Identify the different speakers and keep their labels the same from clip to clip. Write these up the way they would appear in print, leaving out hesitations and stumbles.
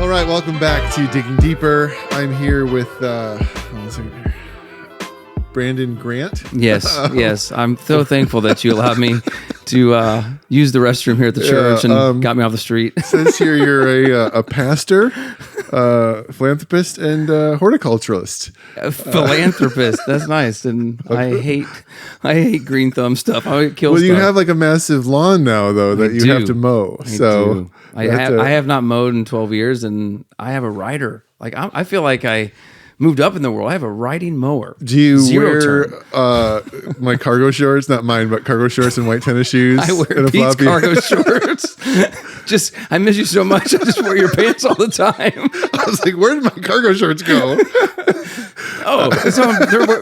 Speaker 1: All right, welcome back to Digging Deeper. I'm here with Brandon Grant.
Speaker 2: Yes. I'm so thankful that you allowed me to use the restroom here at the church and got me off the street.
Speaker 1: It says here you're a pastor, philanthropist, and horticulturalist.
Speaker 2: A philanthropist. That's nice. And I hate green thumb stuff. I kill
Speaker 1: Well,
Speaker 2: stuff.
Speaker 1: you have like a massive lawn now, though, that you have to mow.
Speaker 2: I have not mowed in 12 years, and I have a rider. Like I feel like I moved up in the world. I have a riding mower.
Speaker 1: Do you wear my cargo shorts? Not mine, but cargo shorts and white tennis shoes.
Speaker 2: I wear Pete's cargo shorts. I miss you so much. I just wear your pants all the time.
Speaker 1: I was like, where did my cargo shorts go?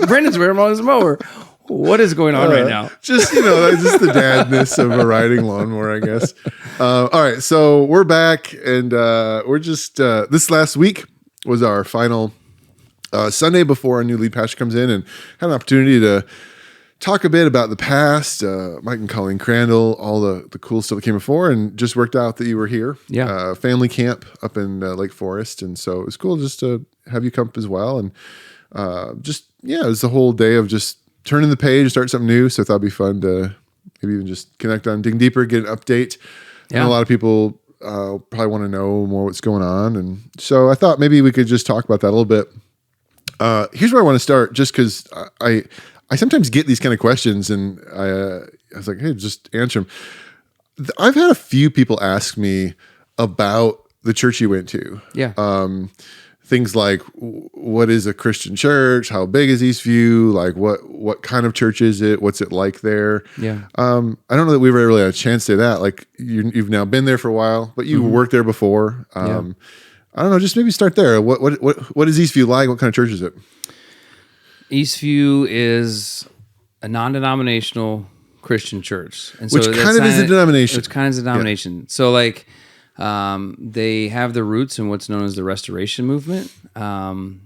Speaker 2: Brandon's wearing them on his mower. What is going on right now?
Speaker 1: Just the dadness of a riding lawnmower, I guess. All right, so we're back, and we're just this last week was our final Sunday before our new lead pastor comes in, and had an opportunity to talk a bit about the past, Mike and Colleen Crandall, all the cool stuff that came before, and just worked out that you were here.
Speaker 2: Yeah.
Speaker 1: Family camp up in Lake Forest, and so it was cool just to have you come up as well, and it was the whole day of just turning the page, start something new. So I thought it'd be fun to maybe even just connect on Digging Deeper, get an update. Yeah. And a lot of people probably want to know more what's going on. And so I thought maybe we could just talk about that a little bit. Here's where I want to start, just because I sometimes get these kind of questions, and I was like, hey, just answer them. I've had a few people ask me about the church you went to.
Speaker 2: Yeah.
Speaker 1: Things like, what is a Christian church? How big is Eastview? Like, what kind of church is it? What's it like there?
Speaker 2: Yeah.
Speaker 1: I don't know that we've ever really had a chance to say that. Like, you've now been there for a while, but you worked there before. I don't know. Just maybe start there. What is Eastview like? What kind of church is it?
Speaker 2: Eastview is a non-denominational Christian church, and so
Speaker 1: which kind of is a denomination.
Speaker 2: It's kind of a denomination. Yeah. So like. They have their roots in what's known as the Restoration Movement. And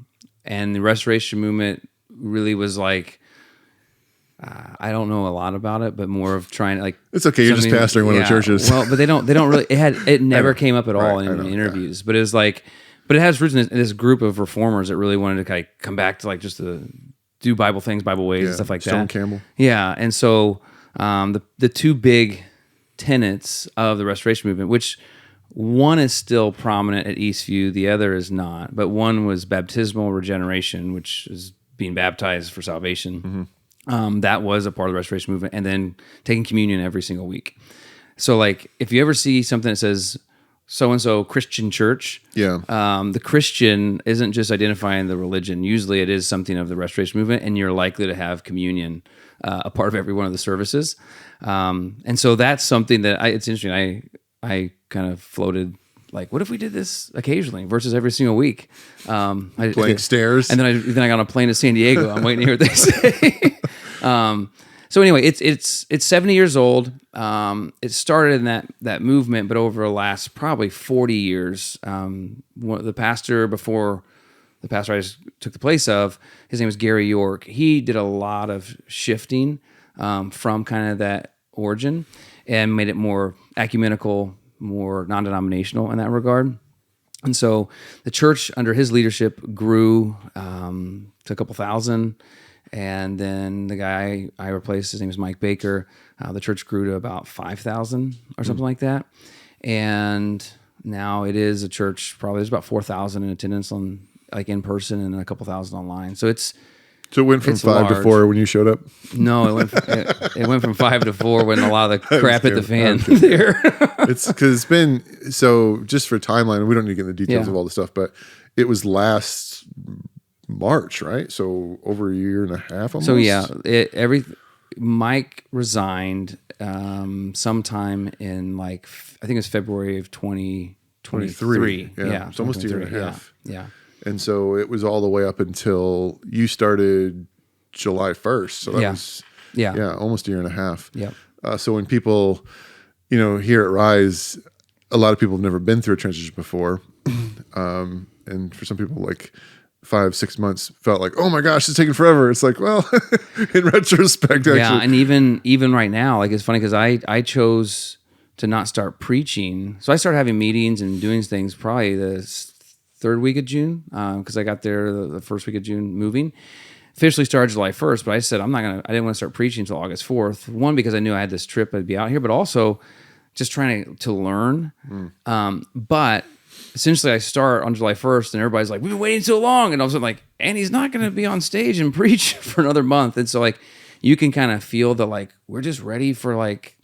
Speaker 2: the Restoration Movement really was like, I don't know a lot about it, but more of trying to like.
Speaker 1: It's okay. You're just pastoring one of the churches.
Speaker 2: Well, but they don't really, it never came up at all in interviews, but it has roots in this group of reformers that really wanted to kind of come back to like just to do Bible things, Bible ways and stuff like
Speaker 1: Stone
Speaker 2: that.
Speaker 1: Campbell.
Speaker 2: Yeah. And so, the two big tenets of the Restoration Movement, which one is still prominent at Eastview, the other is not. But one was baptismal regeneration, which is being baptized for salvation. Mm-hmm. That was a part of the Restoration Movement, and then taking communion every single week. So, like, if you ever see something that says so-and-so Christian church, the Christian isn't just identifying the religion. Usually it is something of the Restoration Movement, and you're likely to have communion a part of every one of the services. And so that's something that it's interesting. I kind of floated like, what if we did this occasionally versus every single week?
Speaker 1: Blank stares.
Speaker 2: And then I got on a plane to San Diego. I'm waiting to hear what they say. So anyway, it's 70 years old. It started in that movement, but over the last probably 40 years, the pastor before the pastor I just took the place of, his name was Gary York. He did a lot of shifting from kind of that origin and made it more ecumenical, more non-denominational in that regard. And so the church under his leadership grew to a couple thousand. And then the guy I replaced, his name is Mike Baker. The church grew to about 5,000 or something like that. And now it is a church, probably there's about 4,000 in attendance on like in person and a couple thousand online. So
Speaker 1: it went from 5 to 4 when you showed up?
Speaker 2: No, it went from 5 to 4 when a lot of the crap hit the fan there.
Speaker 1: It's because it's been, so just for timeline, we don't need to get into the details of all the stuff, but it was last March, right? So over a year and a half almost?
Speaker 2: So Mike resigned sometime in like, I think it was February of 2023.
Speaker 1: Yeah. It's almost a year and a half.
Speaker 2: Yeah.
Speaker 1: And so it was all the way up until you started July 1st. So that was almost a year and a half.
Speaker 2: Yeah.
Speaker 1: So when people, here at Rise, a lot of people have never been through a transition before. And for some people, like 5-6 months felt like, oh my gosh, it's taking forever. It's like, well, in retrospect, actually.
Speaker 2: Yeah, and even right now, like it's funny because I chose to not start preaching. So I started having meetings and doing things probably the third week of June, because I got there the first week of June moving. Officially started July 1st, but I said I didn't want to start preaching until August 4th. One, because I knew I had this trip, I'd be out here, but also just trying to learn. But essentially I start on July 1st and everybody's like, we've been waiting so long. And I was like, and he's not going to be on stage and preach for another month. And so like, you can kind of feel that like, we're just ready for like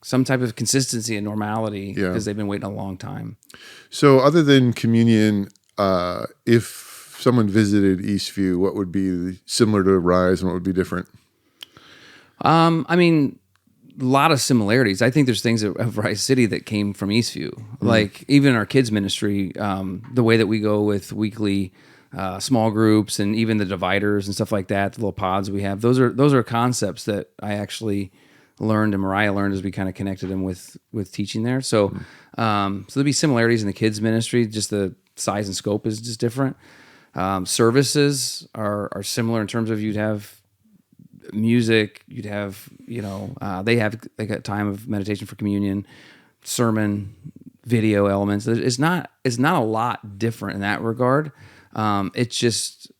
Speaker 2: some type of consistency and normality because they've been waiting a long time.
Speaker 1: So other than communion, if someone visited Eastview, what would be similar to Rise and what would be different?
Speaker 2: I mean, a lot of similarities. I think there's things of Rise City that came from Eastview. Like even our kids ministry, the way that we go with weekly small groups and even the dividers and stuff like that, the little pods we have, those are concepts that I actually learned and Mariah learned as we kind of connected them with teaching there. So, so there'll be similarities in the kids ministry. Just the size and scope is just different. Services are similar in terms of you'd have music, you'd have, they have like a time of meditation for communion, sermon, video elements. It's not a lot different in that regard. It's just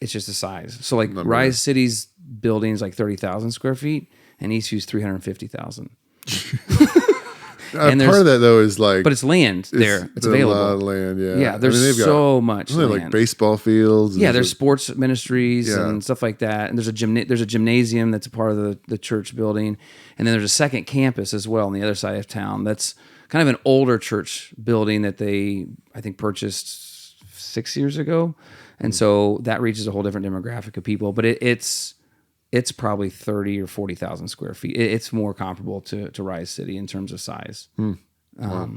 Speaker 2: the size. So like Rise City's building is like 30,000 square feet and Eastview's 350,000.
Speaker 1: And part of that though is like,
Speaker 2: but it's land there. It's available.
Speaker 1: A lot of land, yeah.
Speaker 2: Yeah, there's so much land.
Speaker 1: Like baseball fields.
Speaker 2: Yeah, there's sports ministries and stuff like that. And there's a gymnasium that's a part of the church building, and then there's a second campus as well on the other side of town. That's kind of an older church building that they I think purchased 6 years ago, and so that reaches a whole different demographic of people. But it's probably 30 or 40,000 square feet. It's more comparable to Rise City in terms of size.
Speaker 1: Wow.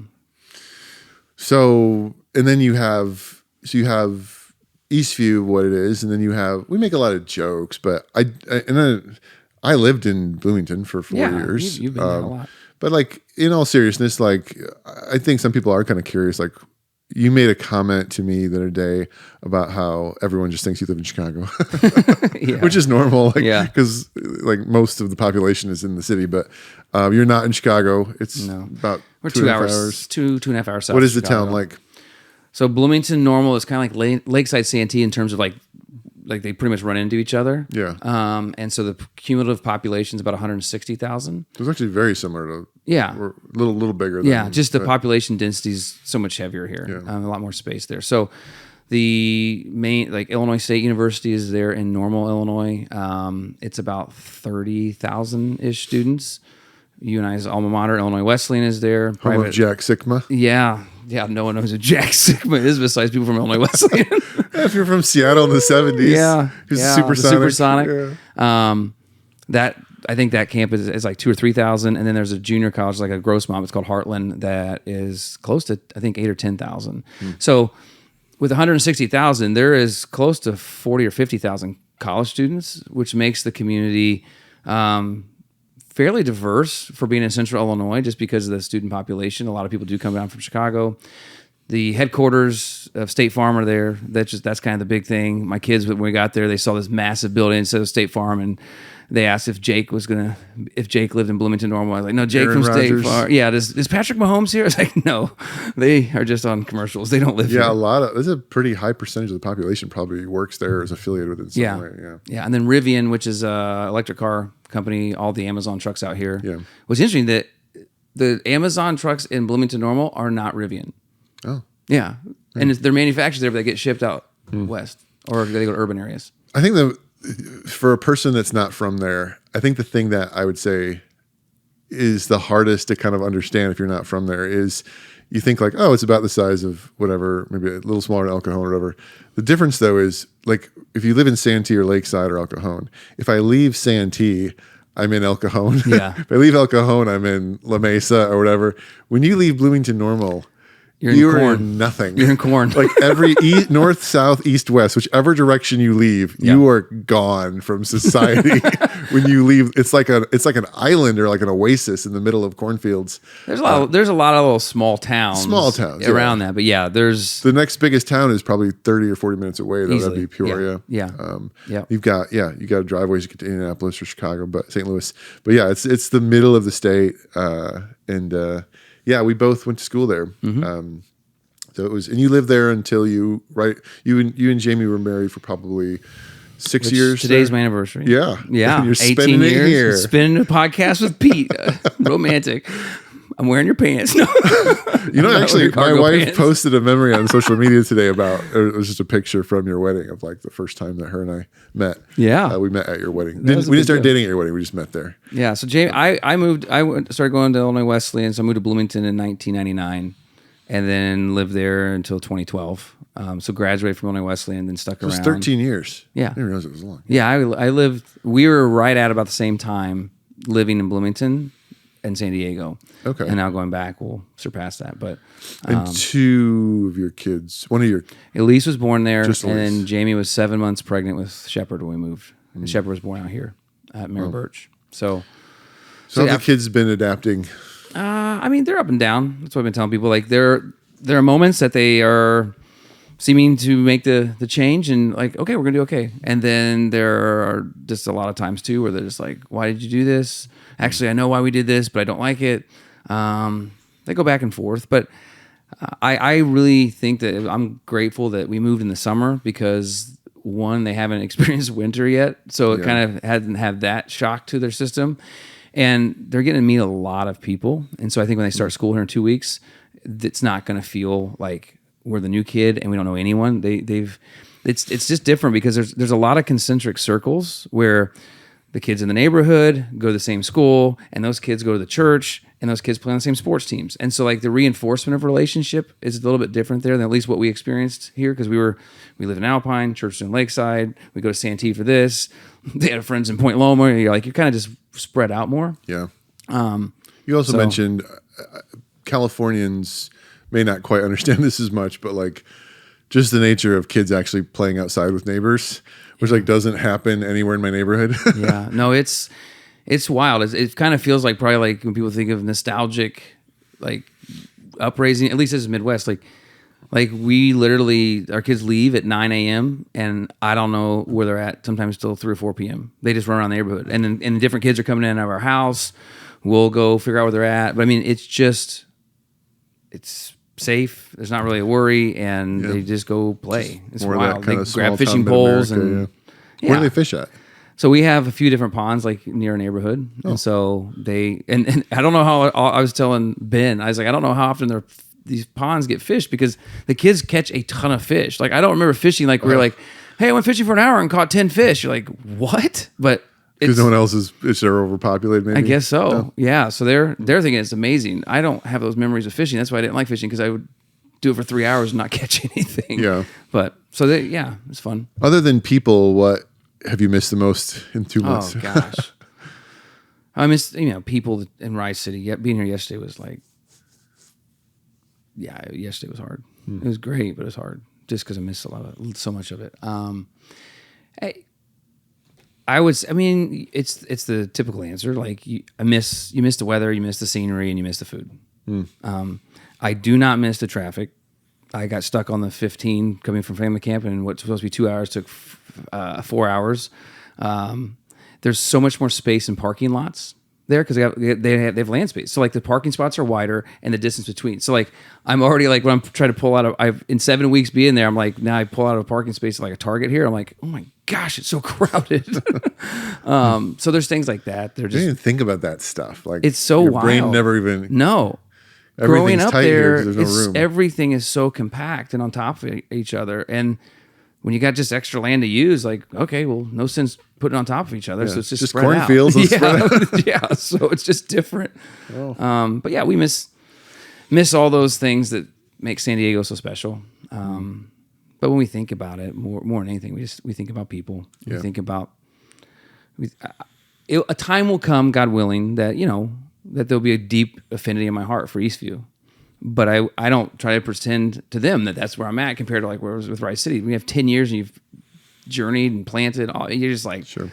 Speaker 1: So, and then you have Eastview, what it is, and then we make a lot of jokes, but I lived in Bloomington for 4 years.
Speaker 2: You've been there a lot.
Speaker 1: But like in all seriousness, like I think some people are kind of curious, like, you made a comment to me the other day about how everyone just thinks you live in Chicago, which is normal, because like most of the population is in the city. But you're not in Chicago. It's about
Speaker 2: we're 2 hours, two and a half hours south.
Speaker 1: What is the
Speaker 2: Chicago.
Speaker 1: town like?
Speaker 2: So Bloomington Normal is kind of like Lakeside Santee in terms of like they pretty much run into each other.
Speaker 1: Yeah.
Speaker 2: And so the cumulative population is about 160,000.
Speaker 1: It's actually very similar to.
Speaker 2: Yeah.
Speaker 1: Or a little bigger.
Speaker 2: Just the population density is so much heavier here. A lot more space there. So the main, like Illinois State University is there in Normal, Illinois. It's about 30,000-ish students. UNI's alma mater, Illinois Wesleyan, is there.
Speaker 1: Home of Jack Sikma.
Speaker 2: Yeah. Yeah, no one knows who Jack Sigma is besides people from Illinois Wesleyan.
Speaker 1: If you're from Seattle in the 70s. Who's supersonic.
Speaker 2: That I think that campus is like 2,000 or 3,000, and then there's a junior college, like a Grossmont, it's called Heartland, that is close to I think 8,000 or 10,000. So with 160,000, there is close to 40,000 or 50,000 college students, which makes the community fairly diverse for being in Central Illinois, just because of the student population. A lot of people do come down from Chicago. The headquarters of State Farm are there. That's kind of the big thing. My kids, when we got there, they saw this massive building instead of State Farm, and they asked if Jake lived in Bloomington Normal. I was like, no, Jake
Speaker 1: Aaron
Speaker 2: from
Speaker 1: Rodgers.
Speaker 2: State Farm. Yeah, is Patrick Mahomes here? I was like, no, they are just on commercials. They don't live here.
Speaker 1: Yeah, there's a pretty high percentage of the population probably works there or is affiliated with it in some way.
Speaker 2: Yeah, and then Rivian, which is an electric car company, all the Amazon trucks out here.
Speaker 1: Yeah.
Speaker 2: What's interesting that the Amazon trucks in Bloomington Normal are not Rivian.
Speaker 1: Oh.
Speaker 2: Yeah. And they're manufactured there, but they get shipped out west, or they go to urban areas.
Speaker 1: I think for a person that's not from there, I think the thing that I would say is the hardest to kind of understand if you're not from there is you think like, oh, it's about the size of whatever, maybe a little smaller than El Cajon or whatever. The difference though is like if you live in Santee or Lakeside or El Cajon, if I leave Santee, I'm in El Cajon.
Speaker 2: Yeah.
Speaker 1: If I leave El Cajon, I'm in La Mesa or whatever. When you leave Bloomington Normal,
Speaker 2: You're
Speaker 1: you
Speaker 2: in
Speaker 1: are
Speaker 2: corn.
Speaker 1: in nothing.
Speaker 2: You're in corn.
Speaker 1: Like every north, south, east, west, whichever direction you leave, you are gone from society. When you leave, it's like an island or like an oasis in the middle of cornfields.
Speaker 2: There's a lot of little small towns around that, but there's
Speaker 1: the next biggest town is probably 30 or 40 minutes away. Though
Speaker 2: easily.
Speaker 1: That'd be Peoria.
Speaker 2: Yeah.
Speaker 1: You've got driveways to get to Indianapolis or Chicago, but St. Louis. But yeah, it's the middle of the state, and we both went to school there. So it was, and you lived there until you and Jamie were married for probably 6 years.
Speaker 2: Today's my anniversary.
Speaker 1: Yeah.
Speaker 2: Yeah.
Speaker 1: And you're
Speaker 2: 18
Speaker 1: spending
Speaker 2: years.
Speaker 1: it here.
Speaker 2: Spending a podcast with Pete. Romantic. I'm wearing your pants. No.
Speaker 1: Actually, my wife
Speaker 2: pants.
Speaker 1: posted a memory on social media today about, it was just a picture from your wedding of like the first time that her and I met.
Speaker 2: Yeah.
Speaker 1: We met at your wedding. We
Speaker 2: That was a
Speaker 1: didn't
Speaker 2: big
Speaker 1: start
Speaker 2: deal.
Speaker 1: dating at your wedding. We just met there.
Speaker 2: Yeah. So Jamie, started going to Illinois Wesleyan. So I moved to Bloomington in 1999 and then lived there until 2012. So graduated from Illinois Wesleyan and then stuck around.
Speaker 1: It was 13 years.
Speaker 2: Yeah.
Speaker 1: I didn't realize it was long.
Speaker 2: Yeah. We were right at about the same time living in Bloomington and San Diego.
Speaker 1: Okay.
Speaker 2: And now going back, we'll surpass that. But
Speaker 1: And two of your kids, one of your,
Speaker 2: Elise was born there,
Speaker 1: Just
Speaker 2: and
Speaker 1: Elise.
Speaker 2: then Jamie was 7 months pregnant with Shepherd when we moved. And Shepherd was born out here at Mary Birch. So
Speaker 1: how have the kids been adapting?
Speaker 2: I mean, they're up and down. That's what I've been telling people. Like there are moments that they are seeming to make the change, and like, okay, we're gonna do okay. And then there are just a lot of times too where they're just like, why did you do this? Actually, I know why we did this, but I don't like it. They go back and forth, but I really think that I'm grateful that we moved in the summer because one, they haven't experienced winter yet, so it kind of hadn't had that shock to their system, and they're getting to meet a lot of people. And so I think when they start school here in 2 weeks, it's not going to feel like we're the new kid and we don't know anyone. It's just different because there's a lot of concentric circles where the kids in the neighborhood go to the same school, and those kids go to the church, and those kids play on the same sports teams. And so like the reinforcement of relationship is a little bit different there than at least what we experienced here, because we live in Alpine, church in Lakeside, we go to Santee for this. They had friends in Point Loma. You're kind of just spread out more.
Speaker 1: Yeah. You also mentioned Californians may not quite understand this as much, but like just the nature of kids actually playing outside with neighbors, which like doesn't happen anywhere in my neighborhood.
Speaker 2: Yeah, no, it's wild. It kind of feels like probably like when people think of nostalgic, like upraising, at least as Midwest, like we literally, our kids leave at 9 a.m. and I don't know where they're at sometimes till 3 or 4 p.m. They just run around the neighborhood, and then different kids are coming in and out of our house. We'll go figure out where they're at. But I mean, it's safe. There's not really a worry, and they just go play. It's
Speaker 1: More
Speaker 2: wild.
Speaker 1: That
Speaker 2: They
Speaker 1: small
Speaker 2: grab fishing
Speaker 1: town
Speaker 2: poles
Speaker 1: Mid-America,
Speaker 2: and
Speaker 1: Where do they fish at?
Speaker 2: So we have a few different ponds like near our neighborhood, and so they and I don't know how. I was telling Ben, I was like, I don't know how often these ponds get fished because the kids catch a ton of fish. Like I don't remember fishing like we were like, hey, I went fishing for an hour and caught 10 fish. You're like, what? But
Speaker 1: Because no one else is they're overpopulated, maybe?
Speaker 2: I guess so. Yeah. So they're thinking it's amazing. I don't have those memories of fishing. That's why I didn't like fishing, because I would do it for 3 hours and not catch anything.
Speaker 1: Yeah.
Speaker 2: But so it's fun.
Speaker 1: Other than people, what have you missed the most in 2 months?
Speaker 2: Oh gosh. I miss people in Rice City. Yeah, being here yesterday was like, yesterday was hard. It was great, but it was hard just because I missed so much of it. It's the typical answer. Like you miss the weather, you miss the scenery, and you miss the food. I do not miss the traffic. I got stuck on the 15 coming from family camp, and what's supposed to be 2 hours took 4 hours. There's so much more space in parking lots there because they have land space. So like the parking spots are wider and the distance between. So like I'm already like when I'm trying to pull out I've in 7 weeks being there, I'm like, now I pull out of a parking space like a Target here. I'm like, oh my gosh, it's so crowded. So there's things like that. They're
Speaker 1: I didn't
Speaker 2: just
Speaker 1: even think about that stuff. Like
Speaker 2: it's so
Speaker 1: your
Speaker 2: wild.
Speaker 1: brain never even.
Speaker 2: No. Growing
Speaker 1: Everything's
Speaker 2: up
Speaker 1: tight here
Speaker 2: there,
Speaker 1: 'cause there's no room.
Speaker 2: everything is so compact and on top of each other. And when you got just extra land to use, like, okay, well, no sense putting it on top of each other. So it's just spread out.
Speaker 1: cornfields. Spread
Speaker 2: Yeah, so it's just different. But yeah, we miss all those things that make San Diego so special. But when we think about it, more than anything, we think about people. We think about a time will come, God willing, that that there'll be a deep affinity in my heart for Eastview. but I don't try to pretend to them that that's where I'm at compared to like where I was with Rice City. We have 10 years and you've journeyed and planted. You're just like,
Speaker 1: Sure.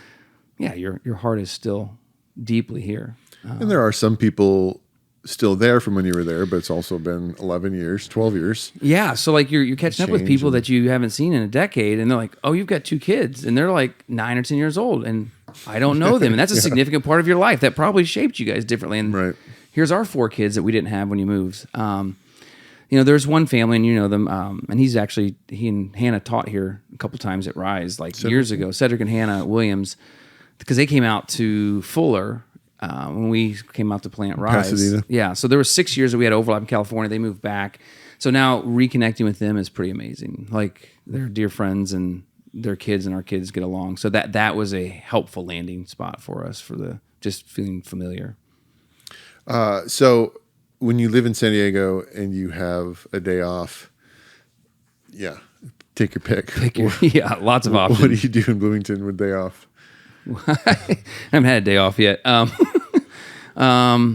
Speaker 2: Yeah, your heart is still deeply here.
Speaker 1: And there are some people still there from when you were there, but it's also been 11 years, 12 years.
Speaker 2: Yeah, so like you're catching up with
Speaker 1: Change
Speaker 2: people
Speaker 1: and-
Speaker 2: that you haven't seen in a decade, and they're like, "Oh, you've got 2 kids," and they're like 9 or 10 years old, and I don't know them, and that's a significant part of your life that probably shaped you guys differently. And
Speaker 1: Right.
Speaker 2: here's our 4 kids that we didn't have when you moved. There's one family, and you know them, and he and Hannah taught here a couple times at Rise, like years ago. Cedric and Hannah Williams, because they came out to Fuller. When we came out to plant Rise.
Speaker 1: Pasadena.
Speaker 2: Yeah, so there were 6 years that we had overlap in California. They moved back. So now reconnecting with them is pretty amazing. Like they're dear friends and their kids and our kids get along. So that was a helpful landing spot for us for the just feeling familiar.
Speaker 1: So when you live in San Diego and you have a day off, take your pick.
Speaker 2: Yeah, lots of options.
Speaker 1: What do you do in Bloomington with day off?
Speaker 2: I haven't had a day off yet. I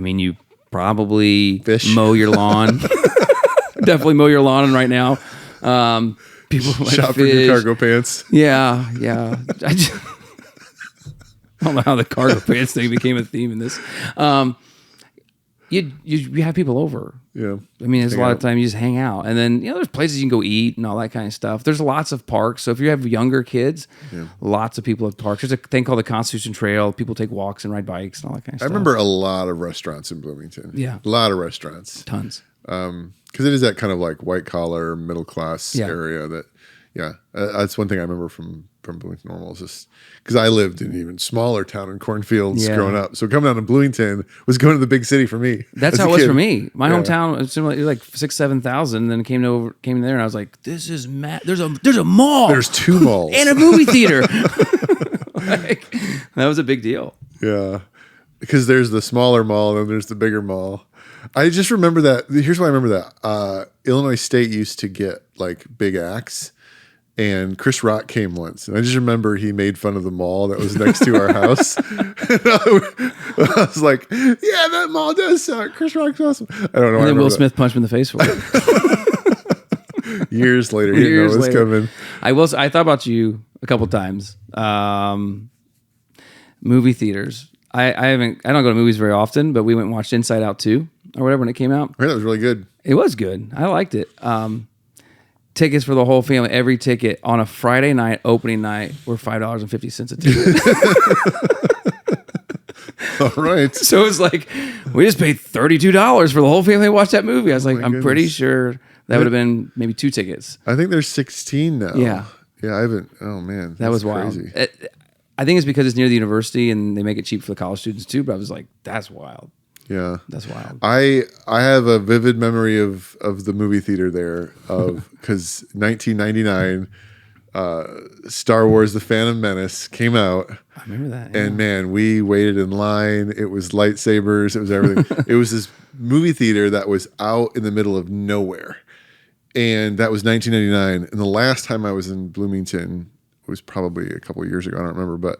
Speaker 2: mean, you probably
Speaker 1: Fish.
Speaker 2: mow your lawn. Definitely mow your lawn right now. People like
Speaker 1: Shop for new
Speaker 2: fish.
Speaker 1: cargo pants.
Speaker 2: Yeah. I don't know how the cargo pants thing became a theme in this. You have people over.
Speaker 1: Yeah.
Speaker 2: I mean, there's a
Speaker 1: Hang
Speaker 2: lot
Speaker 1: out.
Speaker 2: of time you just hang out, and then there's places you can go eat and all that kind of stuff. There's lots of parks. So if you have younger kids, lots of people at parks. There's a thing called the Constitution Trail. People take walks and ride bikes and all that kind of
Speaker 1: I
Speaker 2: stuff.
Speaker 1: remember a lot of restaurants in Bloomington.
Speaker 2: Yeah.
Speaker 1: A lot of restaurants.
Speaker 2: Tons.
Speaker 1: Because it is that kind of like white collar, middle class
Speaker 2: Yeah.
Speaker 1: area that, that's one thing I remember from Bloomington Normal is just because I lived in an even smaller town in Cornfields
Speaker 2: Yeah.
Speaker 1: growing up. So coming down to Bloomington was going to the big city for me.
Speaker 2: That's
Speaker 1: as
Speaker 2: how
Speaker 1: a
Speaker 2: it was
Speaker 1: kid.
Speaker 2: for me. My
Speaker 1: Yeah.
Speaker 2: hometown was similar, like 6,000-7,000. Then came there, and I was like, "This is mad. There's a mall.
Speaker 1: There's 2 malls.
Speaker 2: and a movie theater." Like, that was a big deal.
Speaker 1: Yeah. Because there's the smaller mall and then there's the bigger mall. I just remember that. Here's why I remember that. Illinois State used to get like big acts. And Chris Rock came once. And I just remember he made fun of the mall that was next to our house. And I was like, yeah, that mall does suck. Chris Rock's awesome. I don't know.
Speaker 2: And
Speaker 1: I
Speaker 2: then
Speaker 1: remember
Speaker 2: Will
Speaker 1: that.
Speaker 2: Smith punched him in the face for it.
Speaker 1: Years later, he didn't know it was coming.
Speaker 2: I thought about you a couple times. Movie theaters. I don't go to movies very often, but we went and watched Inside Out 2 or whatever when it came out.
Speaker 1: I heard that was really good.
Speaker 2: It was good. I liked it. Tickets for the whole family, every ticket on a Friday night, opening night, were $5.50 a ticket.
Speaker 1: All right.
Speaker 2: So it was like, we just paid $32 for the whole family to watch that movie. I was like,
Speaker 1: my
Speaker 2: I'm pretty
Speaker 1: goodness.
Speaker 2: sure that would have been maybe 2 tickets.
Speaker 1: I think there's 16 now.
Speaker 2: Yeah.
Speaker 1: Yeah, I haven't. Oh, man.
Speaker 2: That was wild.
Speaker 1: crazy.
Speaker 2: I think it's because it's near the university and they make it cheap for the college students too. But I was like, that's wild.
Speaker 1: Yeah.
Speaker 2: That's wild.
Speaker 1: I have a vivid memory of the movie theater there because 1999 Star Wars The Phantom Menace came out.
Speaker 2: I remember that. Yeah.
Speaker 1: And man, we waited in line. It was lightsabers. It was everything. It was this movie theater that was out in the middle of nowhere. And that was 1999. And the last time I was in Bloomington was probably a couple of years ago. I don't remember, but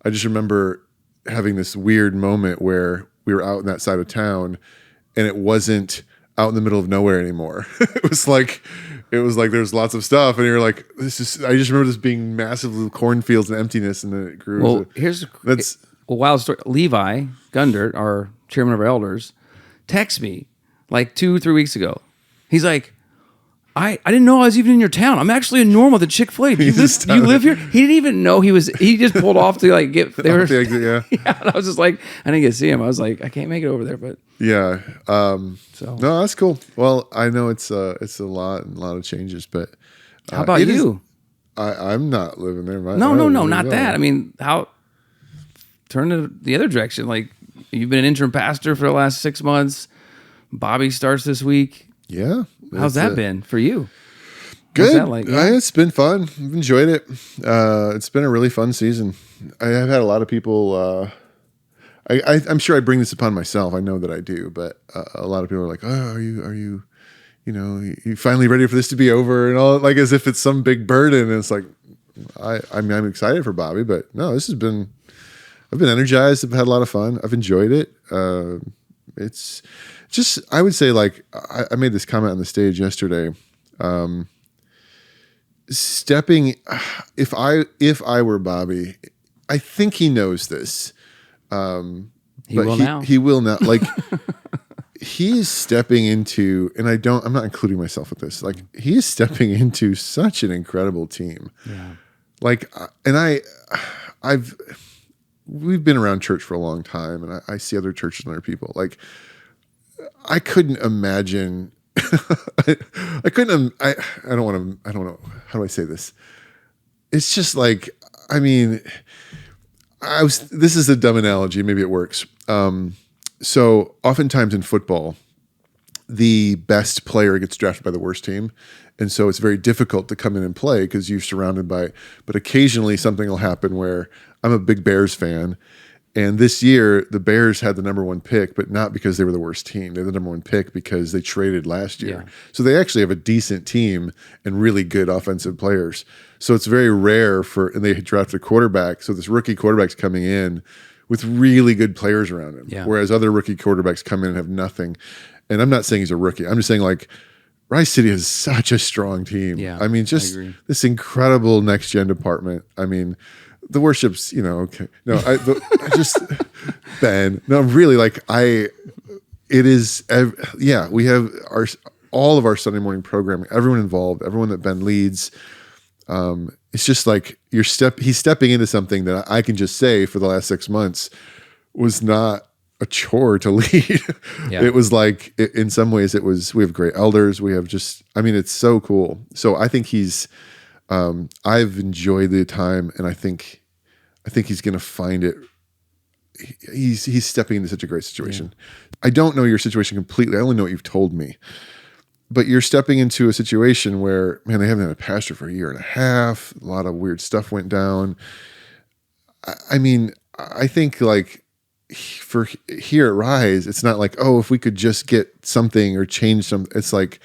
Speaker 1: I just remember having this weird moment where we were out in that side of town and it wasn't out in the middle of nowhere anymore. It was like there's lots of stuff and you're like, I just remember this being massive cornfields and emptiness, and then it grew.
Speaker 2: Well, here's a wild story. Levi Gundert, our chairman of our elders, texted me like 2-3 weeks ago. He's like, I didn't know I was even in your town. I'm actually in Normal, the Chick-fil-A. Do you live here? He didn't even know he just pulled off to like get there.
Speaker 1: Off the exit, yeah.
Speaker 2: Yeah, and I was just like, I didn't get to see him. I was like, I can't make it over there, but
Speaker 1: Yeah.
Speaker 2: so
Speaker 1: No, that's cool. Well, I know it's a lot of changes, but
Speaker 2: how about
Speaker 1: it is-
Speaker 2: you?
Speaker 1: I'm not living there.
Speaker 2: No, not that. I mean, turn to the other direction. Like, you've been an interim pastor for the last 6 months. Bobby starts this week.
Speaker 1: Yeah.
Speaker 2: How's that been for you?
Speaker 1: Good.
Speaker 2: What's that like?
Speaker 1: It's been fun. I've enjoyed it. It's been a really fun season. I've had a lot of people. I'm sure I bring this upon myself. I know that I do, but a lot of people are like, "Oh, are you, you finally ready for this to be over?" And all, like as if it's some big burden. And it's like, I'm excited for Bobby, but no, I've been energized. I've had a lot of fun. I've enjoyed it. it's just, I would say, like, I made this comment on the stage yesterday. Stepping, if I were Bobby, I think he knows this.
Speaker 2: He will now.
Speaker 1: He will not. Like, he's stepping into, and I'm not including myself with this. Like, he's stepping into such an incredible team.
Speaker 2: Yeah.
Speaker 1: Like, and we've been around church for a long time, and I see other churches and other people. Like, I couldn't imagine. I couldn't. I don't want to. I don't know. How do I say this? It's just like, I mean, this is a dumb analogy. Maybe it works. So oftentimes in football, the best player gets drafted by the worst team. And so it's very difficult to come in and play because you're surrounded by, but occasionally something will happen where I'm a big Bears fan. And this year the Bears had the number one pick, but not because they were the worst team. They had the number one pick because they traded last year.
Speaker 2: Yeah.
Speaker 1: So they actually have a decent team and really good offensive players. So it's very rare and they drafted a quarterback. So this rookie quarterback's coming in with really good players around him.
Speaker 2: Yeah.
Speaker 1: Whereas other rookie quarterbacks come in and have nothing. And I'm not saying he's a rookie. I'm just saying, like, Rice City has such a strong team.
Speaker 2: Yeah,
Speaker 1: I mean, just this incredible next gen department. I mean, the worship's, okay. No, I just, Ben, no, really, like, it is, we have all of our Sunday morning programming, everyone involved, everyone that Ben leads. It's just like he's stepping into something that I can just say for the last 6 months was not a chore to lead.
Speaker 2: Yeah.
Speaker 1: It was like, in some ways we have great elders. We have it's so cool. So I think I've enjoyed the time, and I think he's going to find it. He's stepping into such a great situation. Yeah. I don't know your situation completely. I only know what you've told me. But you're stepping into a situation where, man, they haven't had a pastor for a year and a half. A lot of weird stuff went down. I mean, I think, like, for here at Rise, it's not like, oh, if we could just get something or change something. It's like,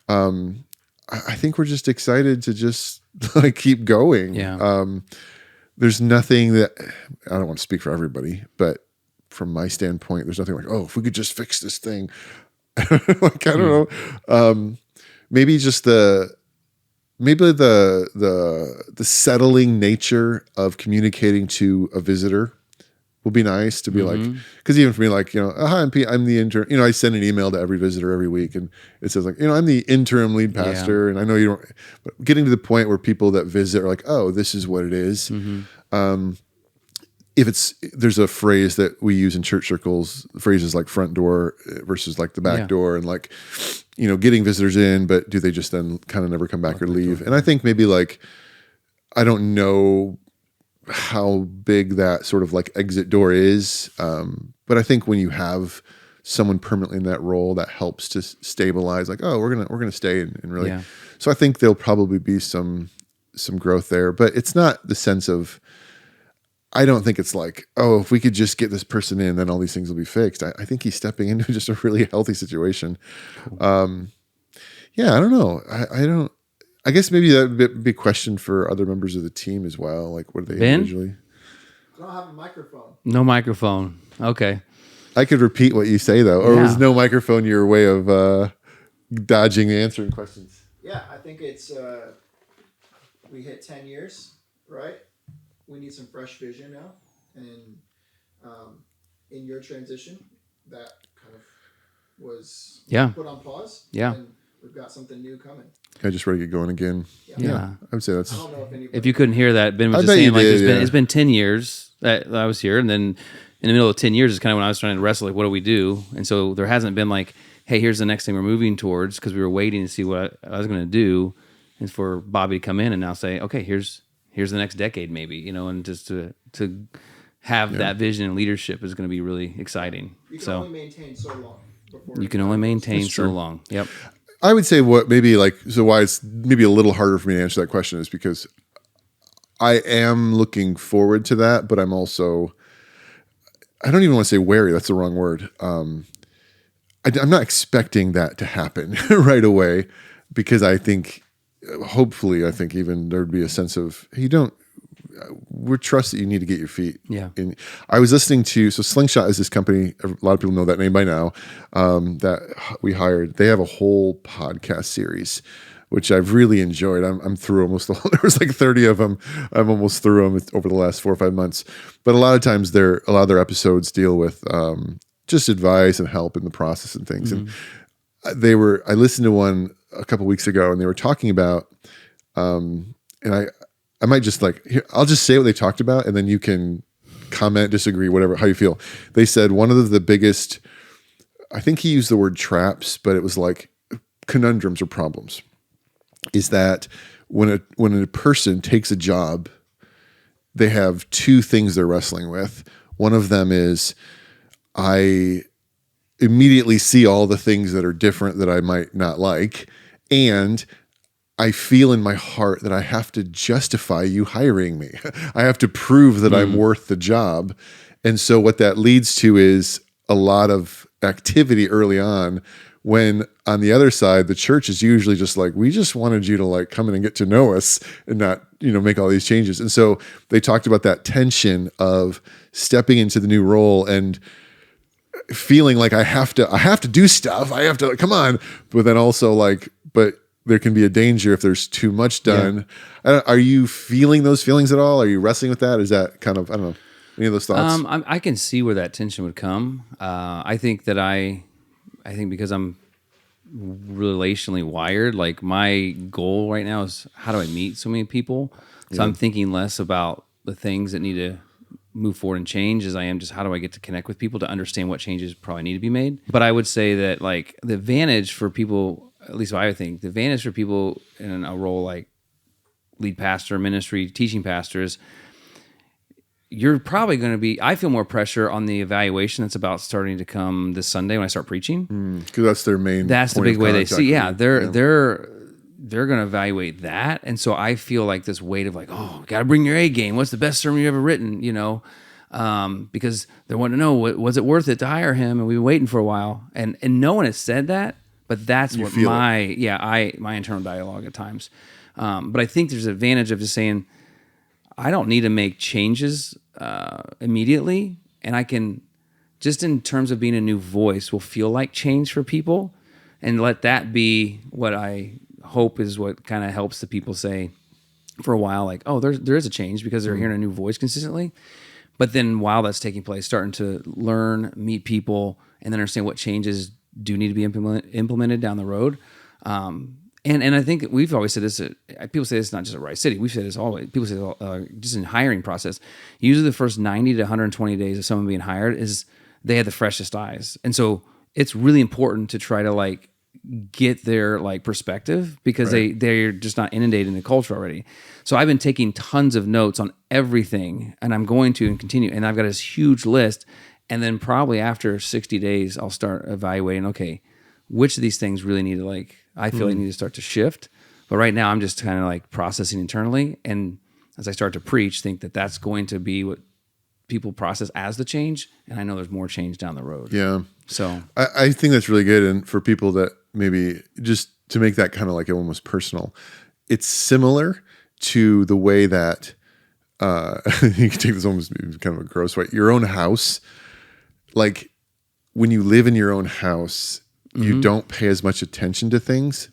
Speaker 1: I think we're just excited to just, like, keep going.
Speaker 2: Yeah.
Speaker 1: There's nothing that, I don't want to speak for everybody, but from my standpoint, there's nothing like, oh, if we could just fix this thing. Like, I don't know. Maybe just the settling nature of communicating to a visitor will be nice to be like, because even for me, like, hi, I'm the intern. I send an email to every visitor every week, and it says, like, I'm the interim lead pastor, and I know you don't. But getting to the point where people that visit are like, oh, this is what it is. There's a phrase that we use in church circles, phrases like front door versus like the back door, and like, getting visitors in, but do they just then kind of never come back or leave? And I think maybe, like, I don't know how big that sort of like exit door is. But I think when you have someone permanently in that role, that helps to stabilize, like, oh, we're going to stay and really, so I think there'll probably be some growth there, but it's not the sense of, I don't think it's like, oh, if we could just get this person in, then all these things will be fixed. I think he's stepping into just a really healthy situation. Cool. I don't know. I guess maybe that would be a question for other members of the team as well. Like, what do they individually?
Speaker 3: I don't have a microphone.
Speaker 2: No microphone. Okay.
Speaker 1: I could repeat what you say, though. Or was no microphone your way of dodging answering questions?
Speaker 3: Yeah, I think it's, we hit 10 years, right? We need some fresh vision now. And in your transition, that kind of was put on pause.
Speaker 2: Yeah.
Speaker 3: And we've got something new coming.
Speaker 1: I just ready to get going again.
Speaker 2: Yeah.
Speaker 1: I would say that's.
Speaker 3: I don't know
Speaker 2: if you couldn't hear that, Ben was just saying, like, it's been 10 years that I was here, and then in the middle of 10 years is kind of when I was trying to wrestle, like, what do we do? And so there hasn't been like, hey, here's the next thing we're moving towards, because we were waiting to see what I was going to do, and for Bobby to come in and now say, okay, here's the next decade, maybe, and just to have that vision and leadership is going to be really exciting.
Speaker 3: You can only maintain so long.
Speaker 2: You can only maintain so long. Yep.
Speaker 1: I would say why it's maybe a little harder for me to answer that question is because I am looking forward to that, but I'm also, I don't even want to say wary. That's the wrong word. I'm not expecting that to happen right away, because I think, hopefully, even there'd be a sense of, we trust that you need to get your feet.
Speaker 2: Yeah.
Speaker 1: In. I was listening to, so Slingshot is this company, a lot of people know that name by now, that we hired. They have a whole podcast series, which I've really enjoyed. I'm through almost all. There was like 30 of them. I'm almost through them over the last 4 or 5 months. But a lot of times a lot of their episodes deal with just advice and help in the process and things. And I listened to one a couple weeks ago, and they were talking about, and I might just I'll just say what they talked about, and then you can comment, disagree, whatever, how you feel. They said one of the biggest, I think he used the word traps, but it was like conundrums or problems, is that when a person takes a job, they have two things they're wrestling with. One of them is, I immediately see all the things that are different that I might not like, and I feel in my heart that I have to justify you hiring me. I have to prove that I'm worth the job. And so what that leads to is a lot of activity early on, when on the other side, the church is usually just like, we just wanted you to come in and get to know us and not, make all these changes. And so they talked about that tension of stepping into the new role and feeling like I have to do stuff. I have to, come on. But then also but there can be a danger if there's too much done. Yeah. Are you feeling those feelings at all? Are you wrestling with that? Is that kind of, I don't know, any of those thoughts?
Speaker 2: I can see where that tension would come. I think because I'm relationally wired, my goal right now is, how do I meet so many people? So I'm thinking less about the things that need to move forward and change as I am just, how do I get to connect with people to understand what changes probably need to be made. But I would say that the advantage for people, at least what I would think, the advantage for people in a role like lead pastor, ministry, teaching pastors, you're probably going to be, I feel more pressure on the evaluation that's about starting to come this Sunday when I start preaching.
Speaker 1: Because that's their main.
Speaker 2: That's the big way they see. Yeah, they're going to evaluate that. And so I feel like this weight of got to bring your A game. What's the best sermon you've ever written? Because they want to know, was it worth it to hire him? And we've been waiting for a while. And no one has said that, but that's what my internal dialogue at times. But I think there's an advantage of just saying, I don't need to make changes immediately. And I can, just in terms of being a new voice, will feel like change for people, and let that be what I hope is what kind of helps the people say for a while, there is a change, because they're hearing a new voice consistently. But then while that's taking place, starting to learn, meet people, and then understand what changes do need to be implemented down the road. And I think we've always said this, people say this not just at Rice City, we've said this always, people say just in hiring process, usually the first 90 to 120 days of someone being hired is they have the freshest eyes. And so it's really important to try to get their perspective, because they're just not inundated in the culture already. So I've been taking tons of notes on everything, and I'm going to and continue. And I've got this huge list. And then probably after 60 days, I'll start evaluating, okay, which of these things really need to I feel need to start to shift. But right now I'm just kind of processing internally. And as I start to preach, think that that's going to be what people process as the change. And I know there's more change down the road.
Speaker 1: Yeah.
Speaker 2: So
Speaker 1: I think that's really good. And for people that maybe just to make that kind of almost personal, it's similar to the way that you can take this almost kind of a gross way. Your own house, when you live in your own house, you don't pay as much attention to things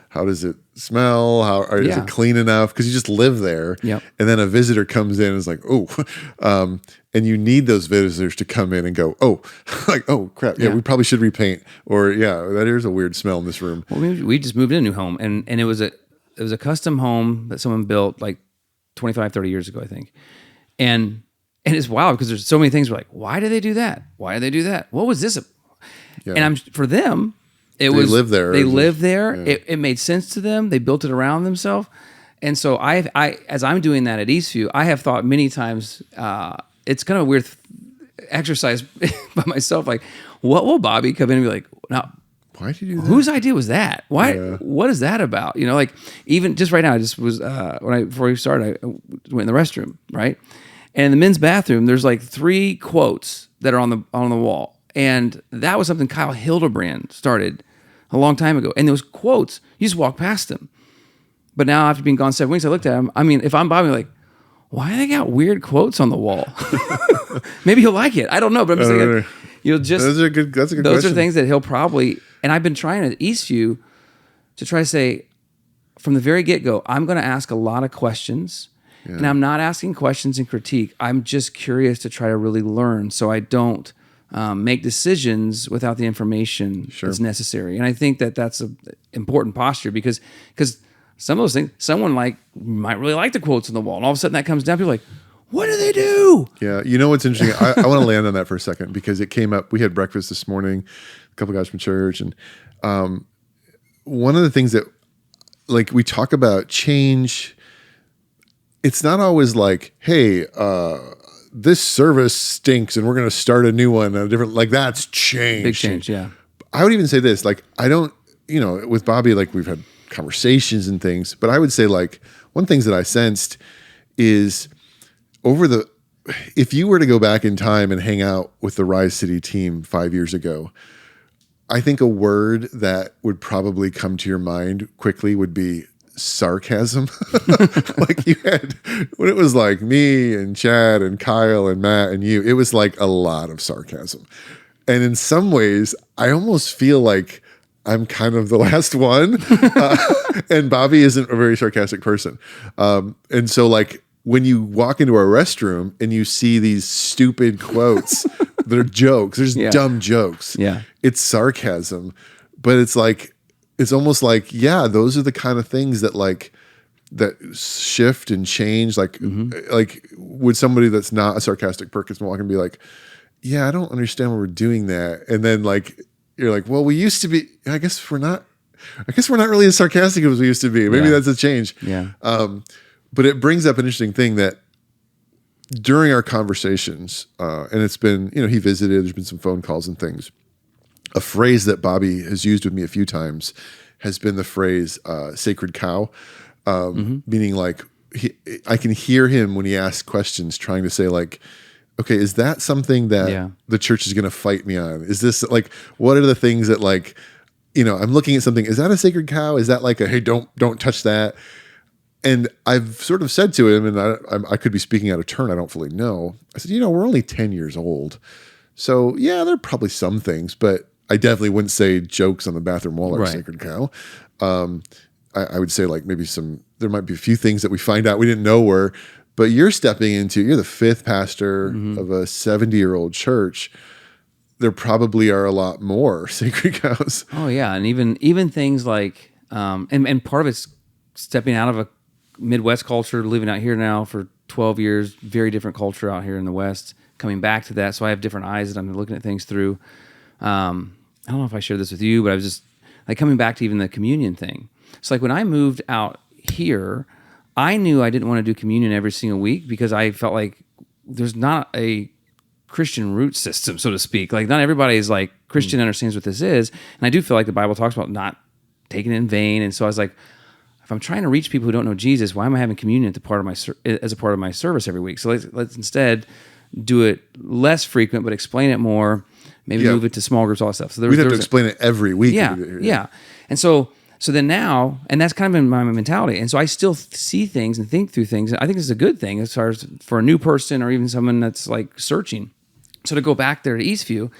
Speaker 1: how does it smell? Is it clean enough? Because you just live there.
Speaker 2: Yep.
Speaker 1: And then a visitor comes in and is and you need those visitors to come in and go, oh crap, we probably should repaint, or that is a weird smell in this room.
Speaker 2: Well, we just moved in a new home, and it was a custom home that someone built 25, 30 years ago, I think. And it's wild because there's so many things we're why did they do that? Why did they do that? What was this? Yeah. And for them, they live there. They live there. Yeah. It made sense to them. They built it around themselves. And so I as I'm doing that at Eastview, I have thought many times, it's kind of a weird exercise by myself. What will Bobby come in and be like, now,
Speaker 1: why did you do that?
Speaker 2: Whose idea was that? Why? Yeah. What is that about? Even just right now, I just was, before we started, I went in the restroom, right? And in the men's bathroom, there's 3 quotes that are on the wall. And that was something Kyle Hildebrand started a long time ago. And those quotes, you just walk past them. But now after being gone 7 weeks, I looked at them. I mean, if I'm Bobby, why they got weird quotes on the wall? Maybe you'll like it. I don't know, but I'm just thinking, you'll just
Speaker 1: Those are good. That's a good
Speaker 2: those
Speaker 1: question.
Speaker 2: are things that he'll probably, and I've been trying at Eastview to try to say from the very get-go, I'm going to ask a lot of questions, and I'm not asking questions and critique. I'm just curious to try to really learn, so I don't make decisions without the information that's necessary. And I think that that's an important posture because some of those things, someone might really like the quotes on the wall, and all of a sudden that comes down. People are like, what do they do?
Speaker 1: Yeah, you know what's interesting? I want to land on that for a second because it came up. We had breakfast this morning, a couple guys from church, and one of the things that, like, we talk about change. It's not always like, hey, this service stinks, and we're going to start a new one, a different. Like, that's change.
Speaker 2: Big change, yeah.
Speaker 1: I would even say this, like, I don't, with Bobby, like, we've had conversations and things, but I would say, like, one of the things that I sensed is if you were to go back in time and hang out with the Rise City team 5 years ago, I think a word that would probably come to your mind quickly would be sarcasm. Like, you had, when it was like me and Chad and Kyle and Matt and you, it was like a lot of sarcasm. And in some ways, I almost feel like I'm kind of the last one. And Bobby isn't a very sarcastic person. And so, like, when you walk into our restroom and you see these stupid quotes, they're jokes. There's dumb jokes.
Speaker 2: Yeah.
Speaker 1: It's sarcasm, but it's like, it's almost like, those are the kind of things that, like, that shift and change. Like, like, would somebody that's not a sarcastic person walk and be like, yeah, I don't understand why we're doing that. And then, like, you're like, well, we used to be, I guess we're not really as sarcastic as we used to be. Maybe that's a change.
Speaker 2: Yeah.
Speaker 1: But it brings up an interesting thing that during our conversations, and it's been, he visited, there's been some phone calls and things. A phrase that Bobby has used with me a few times has been the phrase sacred cow, meaning, like, I can hear him when he asks questions trying to say, like, okay, is that something that the church is going to fight me on? Is this, like, what are the things that, like, I'm looking at something, is that a sacred cow? Is that like a, hey, don't touch that? And I've sort of said to him, and I could be speaking out of turn, I don't fully know. I said, we're only 10 years old. So, yeah, there are probably some things, but I definitely wouldn't say jokes on the bathroom wall are sacred cow. I would say, like, maybe there might be a few things that we find out we didn't know were, but you're the fifth pastor of a 70-year-old church. There probably are a lot more sacred cows.
Speaker 2: Oh yeah, and even things like, and part of it's stepping out of a Midwest culture, living out here now for 12 years, very different culture out here in the West, coming back to that. So I have different eyes that I'm looking at things through. I don't know if I shared this with you, but I was just like coming back to even the communion thing. So, like, when I moved out here, I knew I didn't want to do communion every single week because I felt like there's not a Christian root system, so to speak. Like, not everybody is like Christian understands what this is. And I do feel like the Bible talks about not taking it in vain. And so I was like, if I'm trying to reach people who don't know Jesus, why am I having communion as a part of my service every week? So let's instead do it less frequent, but explain it more. Maybe move it to small groups, all that stuff. So
Speaker 1: we'd have to explain it every week.
Speaker 2: Yeah. And so then now, and that's kind of been my mentality. And so I still see things and think through things. I think this is a good thing as far as for a new person or even someone that's like searching. So to go back there to Eastview,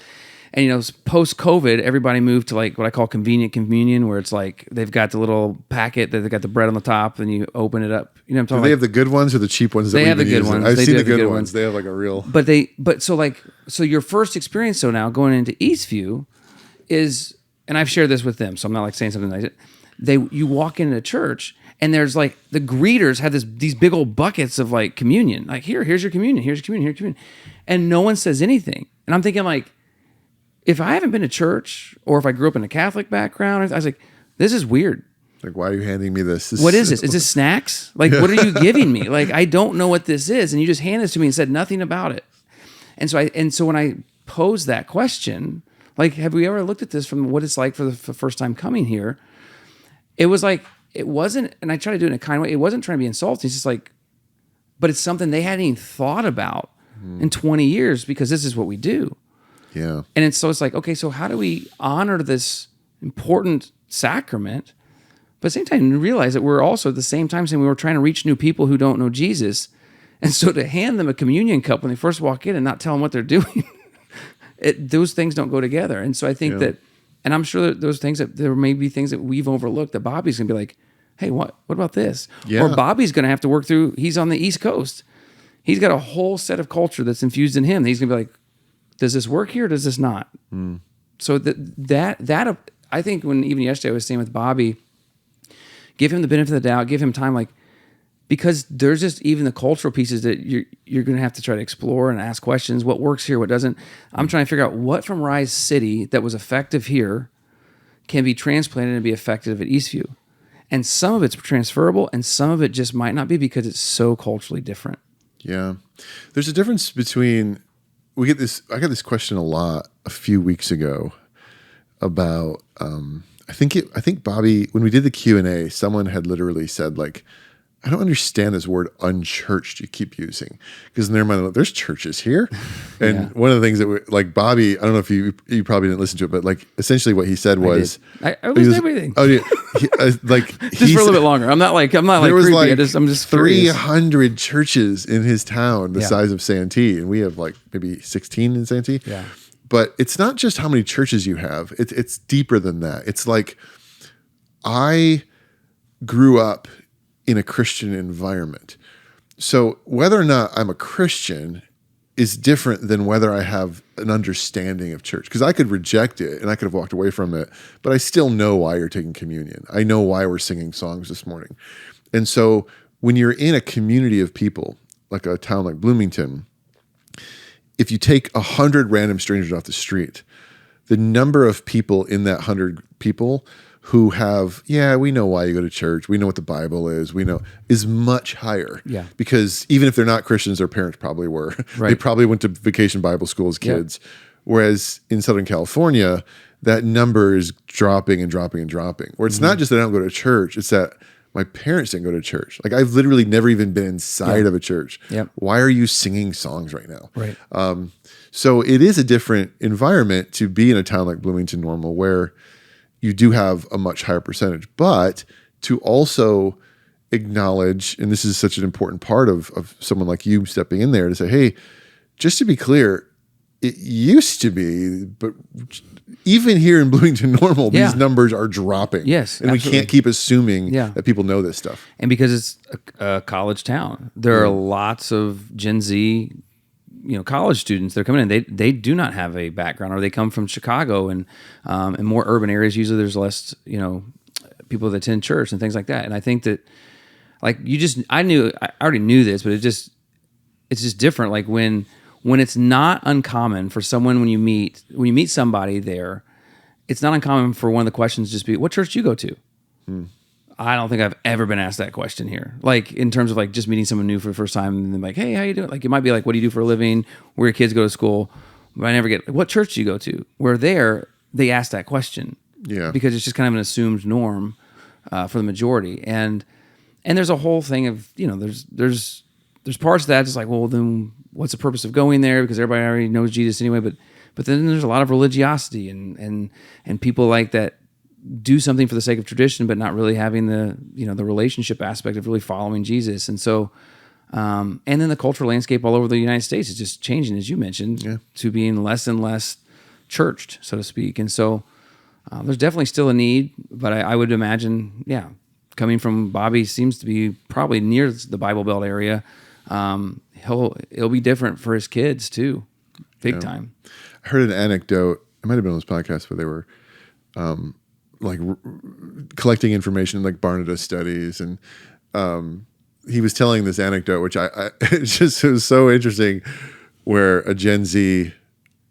Speaker 2: and post-COVID, everybody moved to like what I call convenient communion, where it's like they've got the little packet that they've got the bread on the top, and you open it up. You know what I'm talking about?
Speaker 1: Do they have the good ones or the cheap ones?
Speaker 2: They have the good ones.
Speaker 1: I've
Speaker 2: They
Speaker 1: seen
Speaker 2: do
Speaker 1: the
Speaker 2: have
Speaker 1: good ones. They have like a real.
Speaker 2: So your first experience, so now going into Eastview is, and I've shared this with them, so I'm not like saying something nice. You walk into church, and there's like the greeters have these big old buckets of like communion. Like, here's your communion, here's your communion, here's your communion. And no one says anything. And I'm thinking, like, if I haven't been to church or if I grew up in a Catholic background, I was like, this is weird.
Speaker 1: Like, why are you handing me this?
Speaker 2: What is this? Is this snacks? Like, what are you giving me? Like, I don't know what this is. And you just handed this to me and said nothing about it. And so when I posed that question, like, have we ever looked at this from what it's like for the first time coming here? It was like, it wasn't, and I try to do it in a kind way, it wasn't trying to be insulting. It's just like, but it's something they hadn't even thought about in 20 years because this is what we do.
Speaker 1: Yeah.
Speaker 2: And it's like, okay, so how do we honor this important sacrament, but at the same time realize that we're also at the same time saying we were trying to reach new people who don't know Jesus, And so to hand them a communion cup when they first walk in and not tell them what they're doing, those things don't go together. And so I think that, and I'm sure that those things that there may be things that we've overlooked that Bobby's gonna be like, hey, what about this?
Speaker 1: Yeah.
Speaker 2: Or Bobby's gonna have to work through. He's on the East Coast. He's got a whole set of culture that's infused in him. He's gonna be like, does this work here? Or does this not? So that I think when even yesterday I was saying with Bobby, give him the benefit of the doubt, give him time, like, because there's just even the cultural pieces that you're going to have to try to explore and ask questions. What works here? What doesn't? I'm trying to figure out what from Rise City that was effective here can be transplanted and be effective at Eastview. And some of it's transferable and some of it just might not be because it's so culturally different.
Speaker 1: Yeah. There's a difference between, I got this question a lot a few weeks ago about, I think Bobby, when we did the Q&A, someone had literally said, like, I don't understand this word unchurched you keep using, because in their mind, there's churches here. And one of the things that like Bobby, I don't know if you probably didn't listen to it, but like essentially what he said was,
Speaker 2: I listened to everything.
Speaker 1: Oh yeah. Like
Speaker 2: just for a little bit longer. I'm not like
Speaker 1: there
Speaker 2: creepy.
Speaker 1: was like
Speaker 2: I'm just
Speaker 1: 300 churches in his town, the size of Santee. And we have like maybe 16 in Santee.
Speaker 2: Yeah.
Speaker 1: But it's not just how many churches you have. It's deeper than that. It's like, I grew up in a Christian environment. So whether or not I'm a Christian is different than whether I have an understanding of church. Because I could reject it and I could have walked away from it, but I still know why you're taking communion. I know why we're singing songs this morning. And so when you're in a community of people, like a town like Bloomington, if you take 100 random strangers off the street, the number of people in that 100 people who have, we know why you go to church, we know what the Bible is, we know, is much higher.
Speaker 2: Yeah.
Speaker 1: Because even if they're not Christians, their parents probably were.
Speaker 2: Right.
Speaker 1: They probably went to vacation Bible school as kids. Yeah. Whereas in Southern California, that number is dropping and dropping and dropping. Where it's not just that I don't go to church, it's that my parents didn't go to church. Like, I've literally never even been inside of a church.
Speaker 2: Yep.
Speaker 1: Why are you singing songs right now?
Speaker 2: Right.
Speaker 1: So it is a different environment to be in a town like Bloomington Normal, where you do have a much higher percentage, but to also acknowledge, and this is such an important part of someone like you stepping in there to say, hey, just to be clear, it used to be, but even here in Bloomington Normal, these numbers are dropping.
Speaker 2: Yes,
Speaker 1: and absolutely. We can't keep assuming that people know this stuff.
Speaker 2: And because it's a college town, there are lots of Gen Z, college students that are coming in. They do not have a background, or they come from Chicago and in more urban areas. Usually, there's less people that attend church and things like that. And I think that, like, I already knew this, but it's just different. Like when it's not uncommon for someone when you meet somebody there, it's not uncommon for one of the questions just be, what church do you go to? I don't think I've ever been asked that question here. Like, in terms of like just meeting someone new for the first time and then like, hey, how you doing? Like, it might be like, what do you do for a living? Where your kids go to school? But I never get, what church do you go to? Where they ask that question.
Speaker 1: Yeah.
Speaker 2: Because it's just kind of an assumed norm for the majority. And there's a whole thing of, there's parts of that just like, well, then what's the purpose of going there? Because everybody already knows Jesus anyway. But then there's a lot of religiosity and people like that do something for the sake of tradition, but not really having the relationship aspect of really following Jesus. And so, and then the cultural landscape all over the United States is just changing, as you mentioned, to being less and less churched, so to speak. And so there's definitely still a need, but I would imagine, coming from Bobby seems to be probably near the Bible Belt area. He'll be different for his kids too, big time.
Speaker 1: I heard an anecdote. It might have been on this podcast, where they were collecting information in like Barnabas studies, and he was telling this anecdote, which it was so interesting, where a Gen Z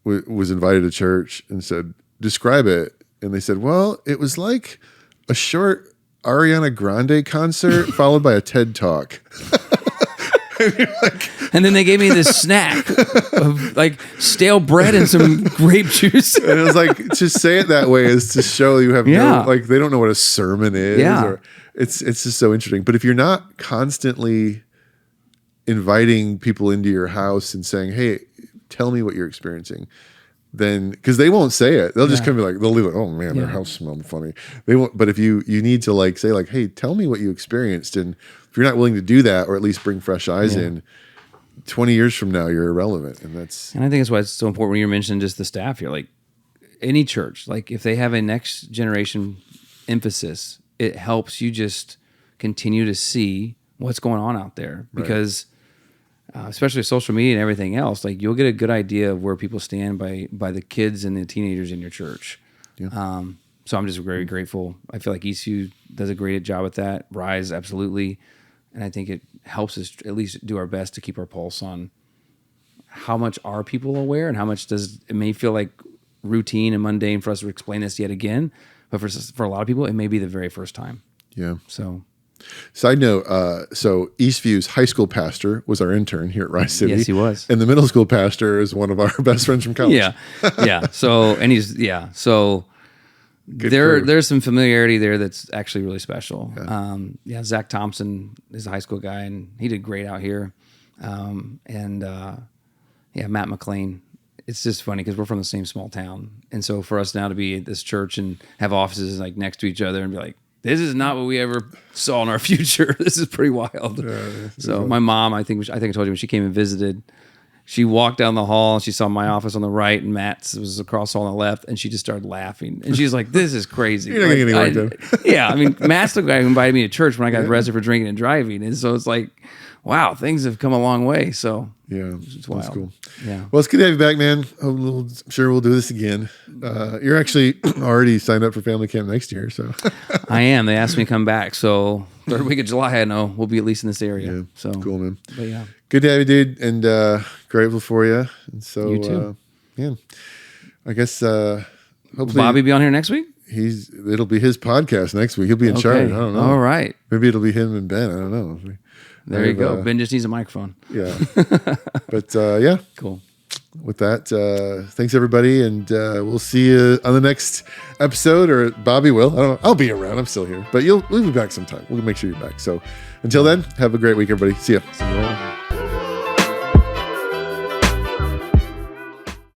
Speaker 1: was invited to church and said, describe it, and they said, well, it was like a short Ariana Grande concert followed by a TED Talk.
Speaker 2: And then they gave me this snack of like stale bread and some grape juice.
Speaker 1: And it was like, to say it that way is to show you have no, like, they don't know what a sermon is.
Speaker 2: Yeah.
Speaker 1: Or it's just so interesting. But if you're not constantly inviting people into your house and saying, hey, tell me what you're experiencing, then, because they won't say it. They'll just come and be like, they'll leave like, oh man, their house smelled funny. They won't. But if you need to like say like, hey, tell me what you experienced. And if you're not willing to do that, or at least bring fresh eyes in, 20 years from now, you're irrelevant. And that's,
Speaker 2: And I think that's why it's so important when you're mentioning just the staff here. Like any church, like if they have a next generation emphasis, it helps you just continue to see what's going on out there because especially with social media and everything else, like you'll get a good idea of where people stand by the kids and the teenagers in your church.
Speaker 1: Yeah.
Speaker 2: So I'm just very grateful. I feel like ECU does a great job with that. Rise, absolutely. And I think it helps us at least do our best to keep our pulse on how much are people aware and how much does it may feel like routine and mundane for us to explain this yet again. But for a lot of people, it may be the very first time.
Speaker 1: Yeah.
Speaker 2: So
Speaker 1: Side note, so Eastview's high school pastor was our intern here at Rice City.
Speaker 2: Yes, he was.
Speaker 1: And the middle school pastor is one of our best friends from college.
Speaker 2: yeah, yeah. So and he's so
Speaker 1: crew.
Speaker 2: there's some familiarity there that's actually really special. Zach Thompson is a high school guy and he did great out here. Matt McLean. It's just funny because we're from the same small town, and so for us now to be at this church and have offices like next to each other and be like, this is not what we ever saw in our future. This is pretty wild. So my mom, I think I told you when she came and visited, she walked down the hall. She saw my office on the right and Matt's was across on the left, and she just started laughing. And she's like, "This is crazy."
Speaker 1: You're not getting any work done.
Speaker 2: Yeah, I mean, Matt's the guy who invited me to church when I got arrested for drinking and driving, and so it's like, wow, things have come a long way. So
Speaker 1: Yeah,
Speaker 2: it's wild.
Speaker 1: that's cool.
Speaker 2: Yeah.
Speaker 1: Well, it's good to have you back, man. I'm sure we'll do this again. You're actually already signed up for family camp next year, so
Speaker 2: I am. They asked me to come back, so third week of July, I know we'll be at least in this area.
Speaker 1: yeah,
Speaker 2: So
Speaker 1: cool, man.
Speaker 2: But yeah.
Speaker 1: Good to have you, dude, and grateful for you. And so,
Speaker 2: You too.
Speaker 1: I guess hopefully
Speaker 2: Will Bobby be on here next week?
Speaker 1: it'll be his podcast next week. He'll be in charge. I don't know.
Speaker 2: All right.
Speaker 1: Maybe it'll be him and Ben. I don't know.
Speaker 2: There you go. Ben just needs a microphone.
Speaker 1: Yeah. But yeah,
Speaker 2: Cool.
Speaker 1: with that, thanks everybody, and we'll see you on the next episode, or Bobby will. I don't know. I'll be around. I'm still here, but we'll be back sometime. We'll make sure you're back. So until then, have a great week, everybody. See ya.
Speaker 2: See you later.